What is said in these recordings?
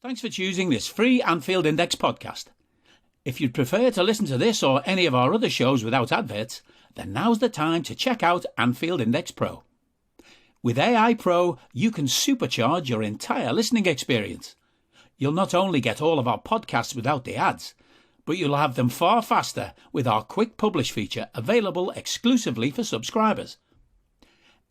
Thanks for choosing this free Anfield Index podcast. If you'd prefer to listen to this or any of our other shows without adverts, then now's the time to check out Anfield Index Pro. With AI Pro, you can supercharge your entire listening experience. You'll not only get all of our podcasts without the ads, but you'll have them far faster with our Quick Publish feature available exclusively for subscribers.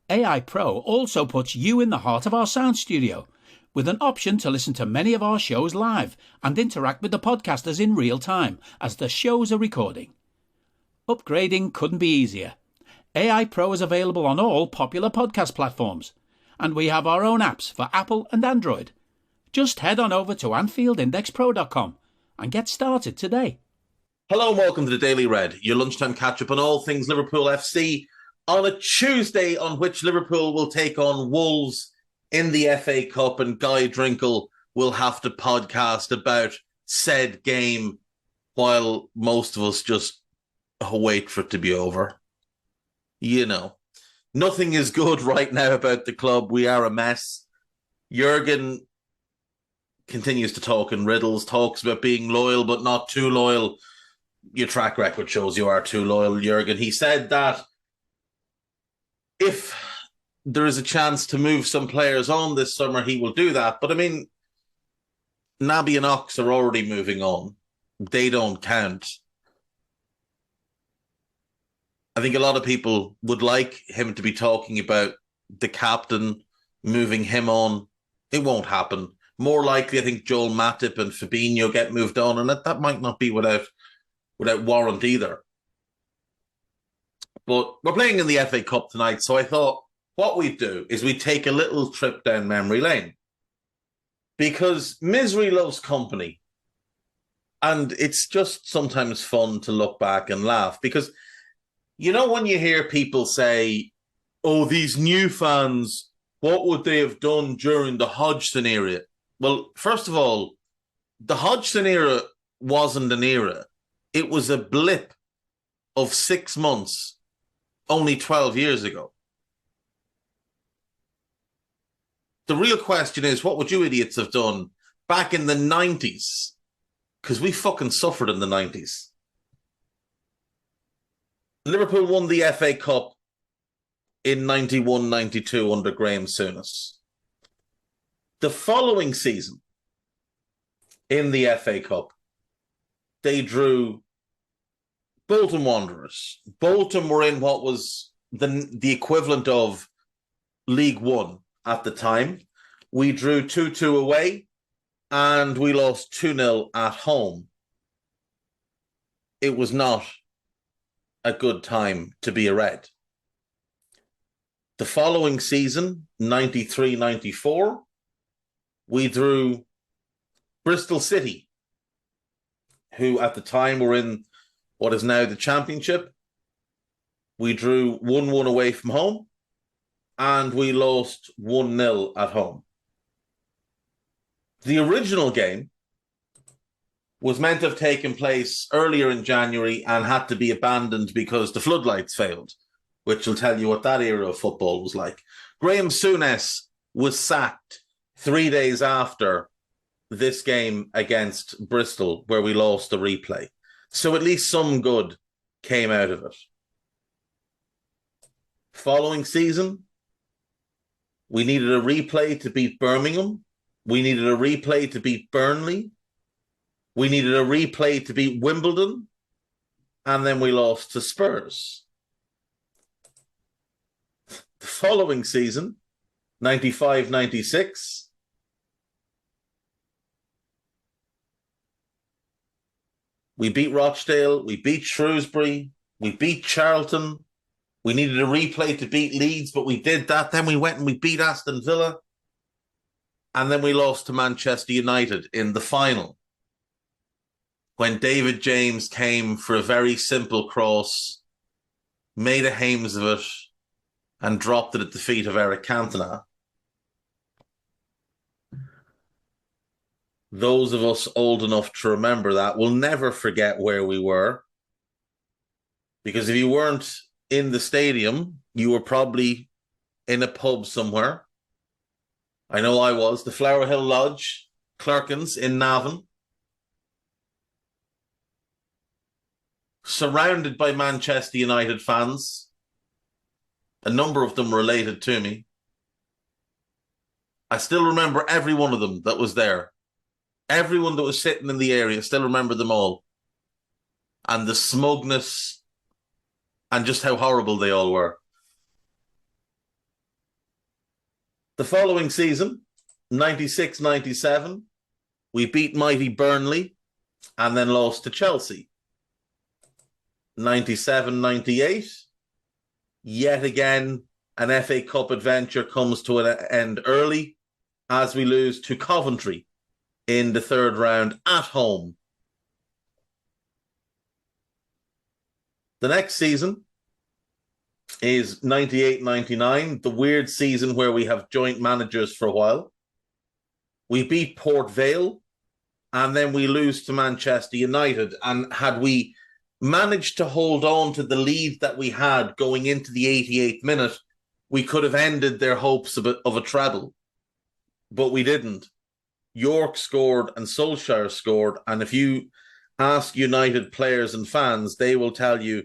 AI Pro also puts you in the heart of our sound studio, with an option to listen to many of our shows live and interact with the podcasters in real time as the shows are recording. Upgrading couldn't be easier. AI Pro is available on all popular podcast platforms, and we have our own apps for Apple and Android. Just head on over to AnfieldIndexPro.com and get started today. Hello and welcome to the Daily Red, your lunchtime catch-up on all things Liverpool FC on a Tuesday on which Liverpool will take on Wolves in the FA Cup, and Guy Drinkle will have to podcast about said game while most of us just wait for it to be over. You know, nothing is good right now about the club. We are a mess. Jurgen continues to talk in riddles, talks about being loyal but not too loyal. Your track record shows you are too loyal, Jurgen. He said that if there is a chance to move some players on this summer, he will do that. But I mean, Naby and Ox are already moving on. They don't count. I think a lot of people would like him to be talking about the captain, moving him on. It won't happen. More likely, I think Joel Matip and Fabinho get moved on, and that might not be without warrant either. But we're playing in the FA Cup tonight, so I thought what we'd do is we'd take a little trip down memory lane, because misery loves company. And it's just sometimes fun to look back and laugh, because, you know, when you hear people say, oh, these new fans, what would they have done during the Hodgson era? Well, first of all, the Hodgson era wasn't an era. It was a blip of 6 months only 12 years ago. The real question is, what would you idiots have done back in the 90s? Because we fucking suffered in the 90s. Liverpool won the FA Cup in 91-92 under Graham Souness. The following season in the FA Cup, they drew Bolton Wanderers. Bolton were in what was the equivalent of League One at the time. We drew 2-2 away and we lost 2-0 at home. It was not a good time to be a Red. The following season, 93-94, we drew Bristol City, who at the time were in what is now the Championship. We drew 1-1 away from home, and we lost 1-0 at home. The original game was meant to have taken place earlier in January and had to be abandoned because the floodlights failed, which will tell you what that era of football was like. Graham Souness was sacked 3 days after this game against Bristol, where we lost the replay. So at least some good came out of it. Following season, we needed a replay to beat Birmingham. We needed a replay to beat Burnley. We needed a replay to beat Wimbledon. And then we lost to Spurs. The following season, 95-96, we beat Rochdale, we beat Shrewsbury, we beat Charlton. We needed a replay to beat Leeds, but we did that. Then we went and we beat Aston Villa. And then we lost to Manchester United in the final, when David James came for a very simple cross, made a hames of it, and dropped it at the feet of Eric Cantona. Those of us old enough to remember that will never forget where we were. Because if you weren't in the stadium, you were probably in a pub somewhere. I know I was. The Flower Hill Lodge Clerkens in Navan, surrounded by Manchester United fans, a number of them related to me. I still remember every one of them that was there. Everyone that was sitting in the area, still remember them all. And the smugness and just how horrible they all were. The following season, 96-97, we beat mighty Burnley and then lost to Chelsea. 97-98, yet again, an FA Cup adventure comes to an end early as we lose to Coventry in the third round at home. The next season is 98-99, the weird season where we have joint managers for a while. We beat Port Vale, and then we lose to Manchester United. And had we managed to hold on to the lead that we had going into the 88th minute, we could have ended their hopes of a treble. But we didn't. York scored and Solskjaer scored. And if you ask United players and fans, they will tell you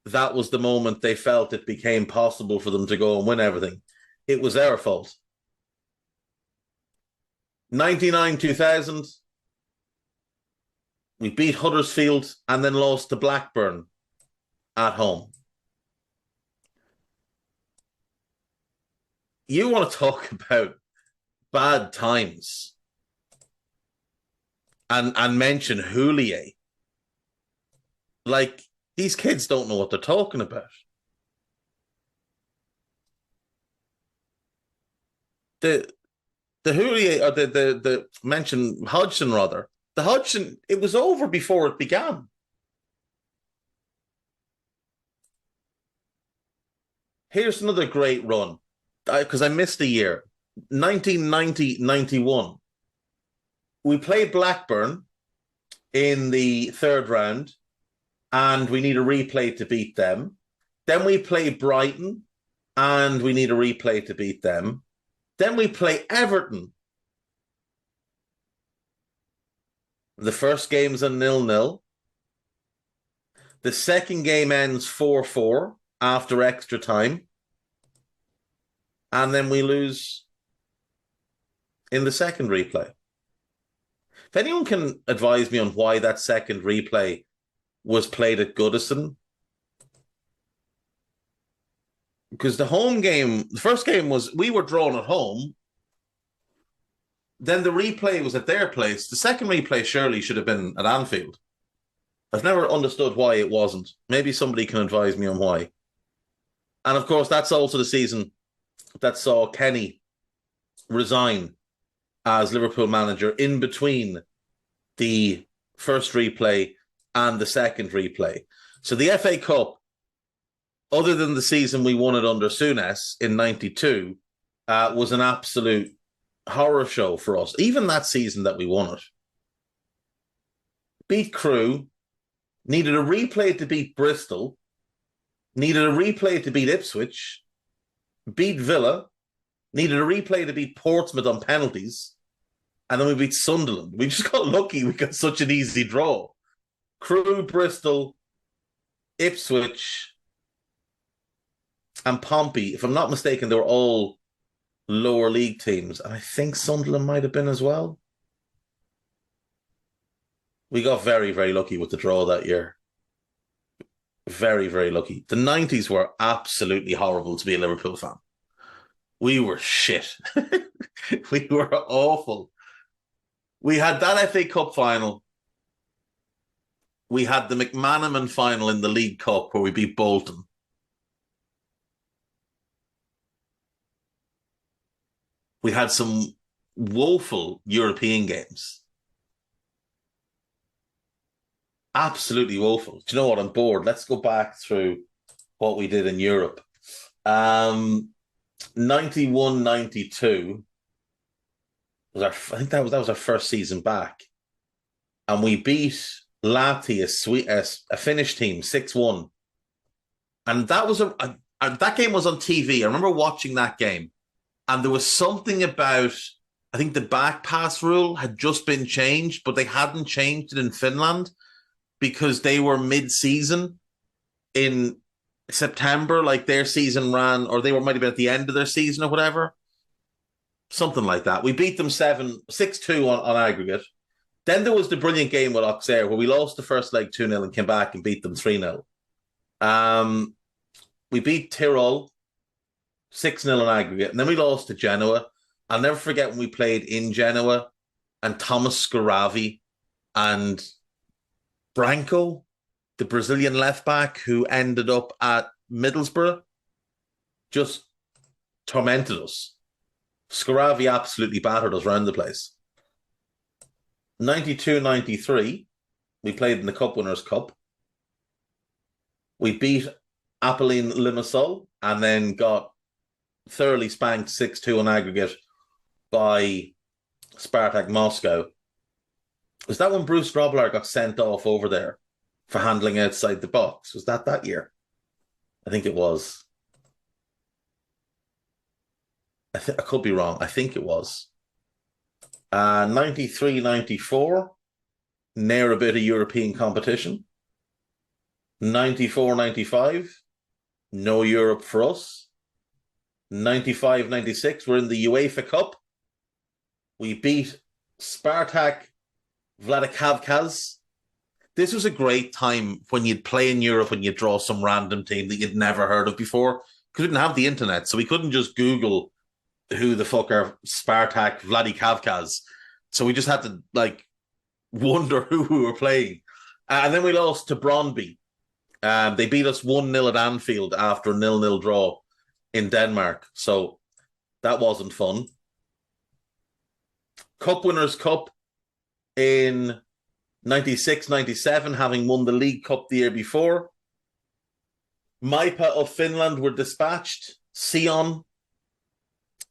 that was the moment they felt it became possible for them to go and win everything. It was our fault. 99-2000, we beat Huddersfield and then lost to Blackburn at home. You want to talk about bad times and mention Houllier. Like, these kids don't know what they're talking about. The Houllier, or the mentioned Hodgson, rather. The Hodgson, it was over before it began. Here's another great run, because I missed a year. 1990-91. We played Blackburn in the third round, and we need a replay to beat them. Then we play Brighton, and we need a replay to beat them. Then we play Everton. The first game's a 0-0. The second game ends 4-4 after extra time. And then we lose in the second replay. If anyone can advise me on why that second replay was played at Goodison, because the home game, the first game was, we were drawn at home. Then the replay was at their place. The second replay surely should have been at Anfield. I've never understood why it wasn't. Maybe somebody can advise me on why. And of course, that's also the season that saw Kenny resign as Liverpool manager in between the first replay and the second replay. So the FA Cup, other than the season we won it under Souness in 92, was an absolute horror show for us. Even that season that we won it. Beat Crewe, needed a replay to beat Bristol, needed a replay to beat Ipswich, beat Villa, needed a replay to beat Portsmouth on penalties, and then we beat Sunderland. We just got lucky. We got such an easy draw. Crewe, Bristol, Ipswich, and Pompey. If I'm not mistaken, they were all lower league teams. And I think Sunderland might have been as well. We got very, very lucky with the draw that year. Very, very lucky. The 90s were absolutely horrible to be a Liverpool fan. We were shit. We were awful. We had that FA Cup final. We had the McManaman final in the League Cup where we beat Bolton. We had some woeful European games. Absolutely woeful. Do you know what? I'm bored. Let's go back through what we did in Europe. 91-92 was I think that was our first season back. And we beat Lahti, a Finnish team, 6-1. And that was that game was on TV. I remember watching that game. And there was something about I think the back pass rule had just been changed, but they hadn't changed it in Finland because they were mid-season in September. Like their season ran, or might have been at the end of their season or whatever. Something like that. We beat them 6-2 on aggregate. Then there was the brilliant game with Auxerre where we lost the first leg 2-0 and came back and beat them 3-0. We beat Tirol 6-0 on aggregate, and then we lost to Genoa. I'll never forget when we played in Genoa and Thomas Scaravi and Branco, the Brazilian left back who ended up at Middlesbrough, just tormented us. Scaravi absolutely battered us around the place. 92-93, we played in the Cup Winners' Cup. We beat Apolline Limassol and then got thoroughly spanked 6-2 on aggregate by Spartak Moscow. Was that when Bruce Roblar got sent off over there for handling outside the box? Was that year? I think it was. I could be wrong. I think it was. 93-94, near a bit of European competition. 94-95, no Europe for us. 95-96, we're in the UEFA Cup. We beat Spartak Vladikavkaz. This was a great time when you'd play in Europe and you'd draw some random team that you'd never heard of before. Because we didn't have the internet, so we couldn't just Google who the fuck are Spartak Vladikavkaz. So we just had to wonder who we were playing. And then we lost to Brøndby. They beat us 1-0 at Anfield after a 0-0 draw in Denmark. So that wasn't fun. Cup Winners' Cup in 96-97, having won the League Cup the year before. Maipa of Finland were dispatched. Sion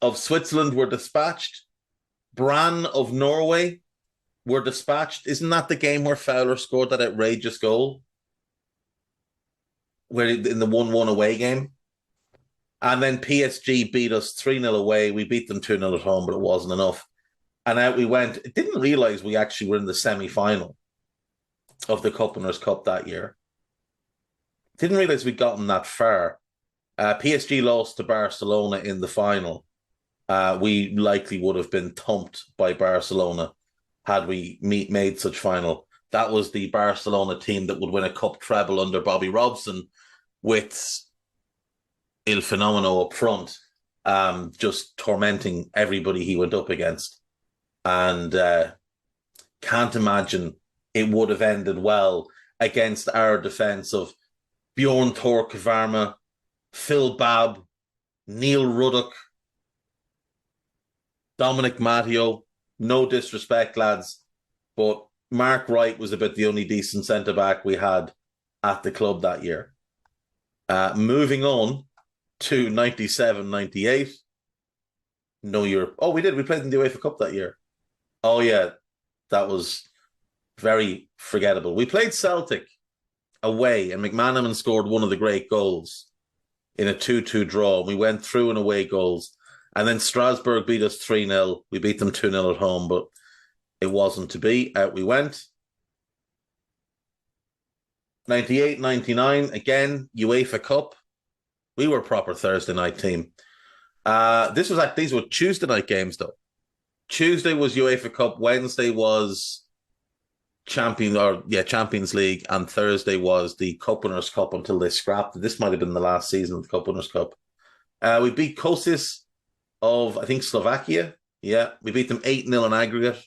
of Switzerland were dispatched. Brann of Norway were dispatched. Isn't that the game where Fowler scored that outrageous goal? Where in the 1-1 away game? And then PSG beat us 3-0 away. We beat them 2-0 at home, but it wasn't enough. And out we went. Didn't realise we actually were in the semi-final of the Cup Winners' Cup that year. Didn't realise we'd gotten that far. PSG lost to Barcelona in the final. We likely would have been thumped by Barcelona had we made such final. That was the Barcelona team that would win a cup treble under Bobby Robson with Il Fenomeno up front, just tormenting everybody he went up against. And can't imagine it would have ended well against our defence of Bjorn Tork Varma, Phil Babb, Neil Ruddock, Dominic Matteo. No disrespect, lads, but Mark Wright was about the only decent centre-back we had at the club that year. Moving on to 97-98. No Europe. Oh, we did. We played in the UEFA Cup that year. Oh, yeah. That was very forgettable. We played Celtic away, and McManaman scored one of the great goals in a 2-2 draw. We went through in away goals. And then Strasbourg beat us 3-0. We beat them 2-0 at home, but it wasn't to be. Out we went. 98-99, again, UEFA Cup. We were a proper Thursday night team. These were Tuesday night games, though. Tuesday was UEFA Cup. Wednesday was Champions League, and Thursday was the Cup Winners' Cup until they scrapped it. This might have been the last season of the Cup Winners' Cup. We beat Košice of, I think, Slovakia. Yeah, we beat them 8-0 in aggregate.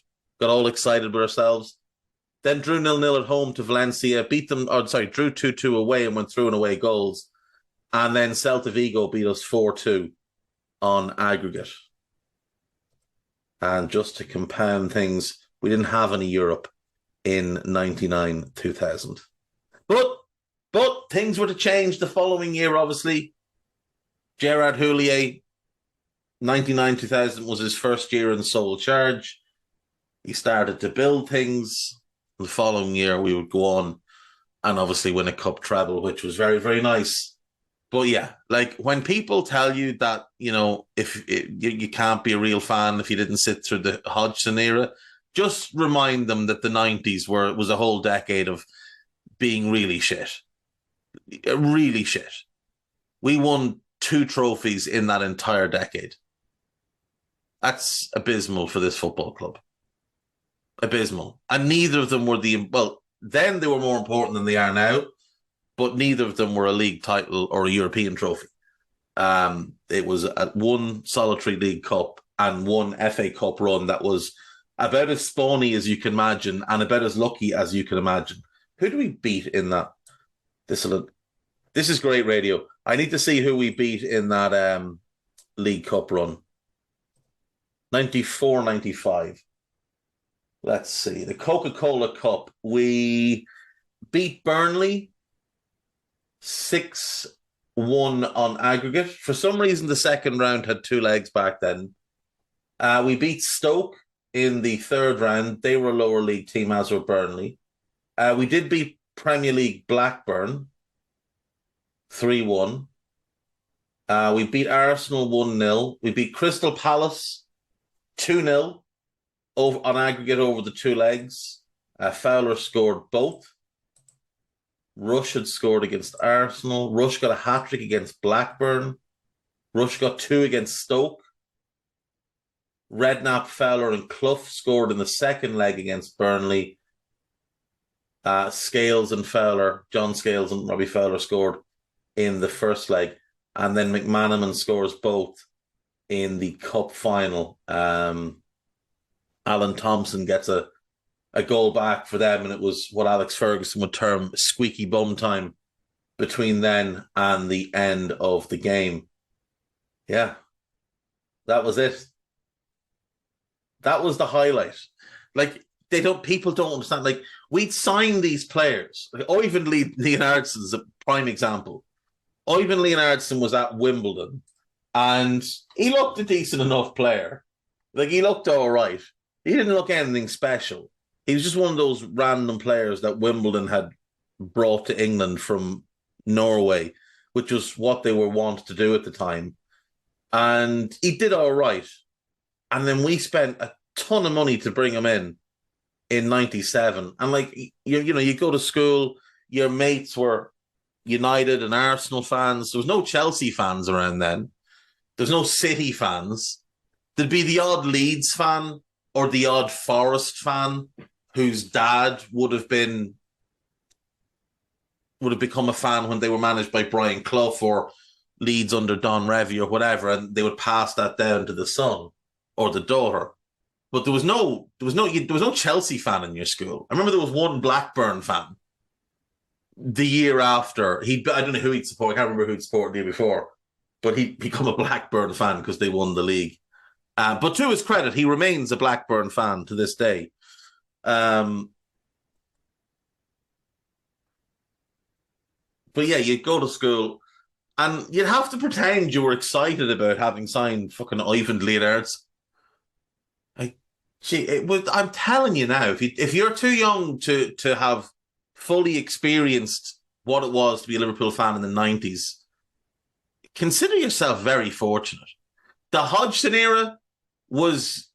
Got all excited with ourselves. Then drew 0-0 at home to Valencia. Drew 2-2 away and went through in away goals. And then Celta Vigo beat us 4-2 on aggregate. And just to compound things, we didn't have any Europe in 99-2000. But things were to change the following year, obviously. Gerard Houllier, 99-2000 was his first year in sole charge. He started to build things. The following year, we would go on and obviously win a cup treble, which was very, very nice. But yeah, like when people tell you that, if you can't be a real fan if you didn't sit through the Hodgson era, just remind them that the 90s was a whole decade of being really shit. Really shit. We won 2 trophies in that entire decade. That's abysmal for this football club. Abysmal. And neither of them were then they were more important than they are now, but neither of them were a league title or a European trophy. It was one solitary League Cup and one FA Cup run that was about as spawny as you can imagine and about as lucky as you can imagine. Who do we beat in that? This is great radio. I need to see who we beat in that League Cup run. 94-95. Let's see. The Coca-Cola Cup. We beat Burnley 6-1 on aggregate. For some reason, the second round had 2 legs back then. We beat Stoke in the third round. They were a lower league team, as were Burnley. We did beat Premier League Blackburn 3-1. We beat Arsenal 1-0. We beat Crystal Palace 2-0 on aggregate over the 2 legs. Fowler scored both. Rush had scored against Arsenal. Rush got a hat-trick against Blackburn. Rush got 2 against Stoke. Redknapp, Fowler and Clough scored in the second leg against Burnley. Scales and Fowler, John Scales and Robbie Fowler scored in the first leg. And then McManaman scores both in the cup final. Alan Thompson gets a goal back for them, and it was what Alex Ferguson would term squeaky bum time between then and the end of the game. Yeah, that was it. That was the highlight. Like, people don't understand. Like, we'd sign these players. Like, Oyvind Leonardson's a prime example. Oyvind Leonardsson was at Wimbledon, and he looked a decent enough player. Like, he looked all right. He didn't look anything special. He was just one of those random players that Wimbledon had brought to England from Norway, which was what they were wanted to do at the time. And he did all right. And then we spent a ton of money to bring him in 97. And like, you go to school, your mates were United and Arsenal fans. There was no Chelsea fans around then. There's no City fans. There'd be the odd Leeds fan or the odd Forest fan whose dad would have become a fan when they were managed by Brian Clough or Leeds under Don Revie or whatever, and they would pass that down to the son or the daughter. But there was no Chelsea fan in your school. I remember there was one Blackburn fan the year after. I don't know who he'd support. I can't remember who he'd supported the year before, but he'd become a Blackburn fan because they won the league. But to his credit, he remains a Blackburn fan to this day. But yeah, you'd go to school and you'd have to pretend you were excited about having signed fucking Oyvind Leonardsson. I'm telling you now, if you're too young to have fully experienced what it was to be a Liverpool fan in the 90s, consider yourself very fortunate. The Hodgson era was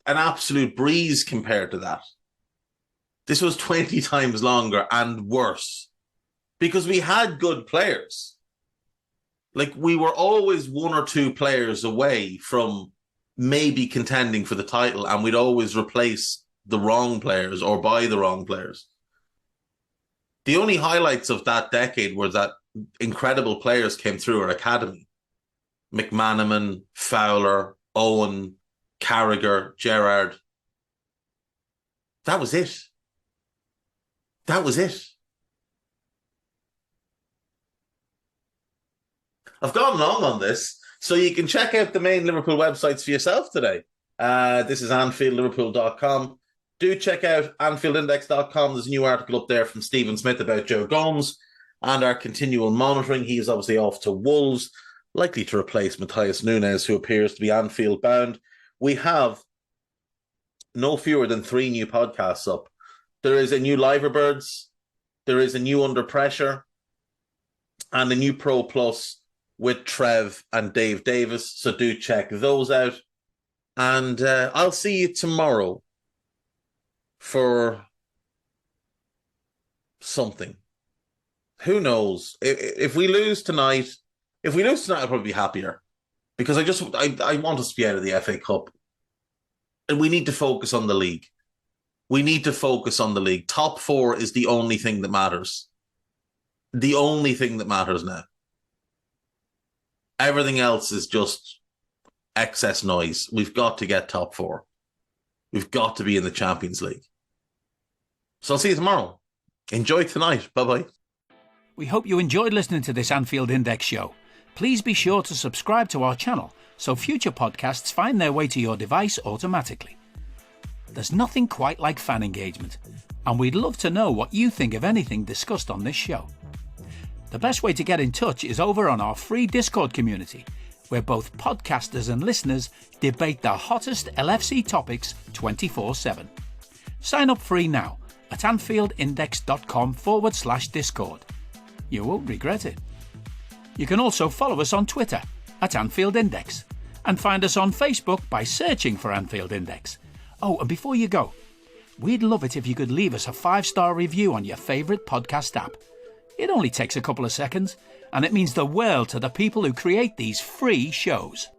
an absolute breeze compared to that. This was 20 times longer and worse because we had good players. Like, we were always 1 or 2 players away from maybe contending for the title, and we'd always replace the wrong players or buy the wrong players. The only highlights of that decade were that incredible players came through our academy. McManaman, Fowler, Owen, Carragher, Gerrard. That was it. That was it. I've gone long on this, so you can check out the main Liverpool websites for yourself today. This is AnfieldLiverpool.com. Do check out AnfieldIndex.com. There's a new article up there from Stephen Smith about Joe Gomes and our continual monitoring. He is obviously off to Wolves, likely to replace Matthias Nunes, who appears to be Anfield bound. We have no fewer than 3 new podcasts up. There is a new Liverbirds. There is a new Under Pressure. and a new Pro Plus with Trev and Dave Davis. So do check those out. And I'll see you tomorrow for something. Who knows? If we lose tonight, I'll probably be happier. Because I want us to be out of the FA Cup. And we need to focus on the league. Top 4 is the only thing that matters. The only thing that matters now. Everything else is just excess noise. We've got to get top 4. We've got to be in the Champions League. So I'll see you tomorrow. Enjoy tonight. Bye-bye. We hope you enjoyed listening to this Anfield Index show. Please be sure to subscribe to our channel so future podcasts find their way to your device automatically. There's nothing quite like fan engagement, and we'd love to know what you think of anything discussed on this show. The best way to get in touch is over on our free Discord community, where both podcasters and listeners debate the hottest LFC topics 24/7. Sign up free now at AnfieldIndex.com/Discord. You won't regret it. You can also follow us on Twitter at Anfield Index and find us on Facebook by searching for Anfield Index. Oh, and before you go, we'd love it if you could leave us a 5-star review on your favourite podcast app. It only takes a couple of seconds, and it means the world to the people who create these free shows.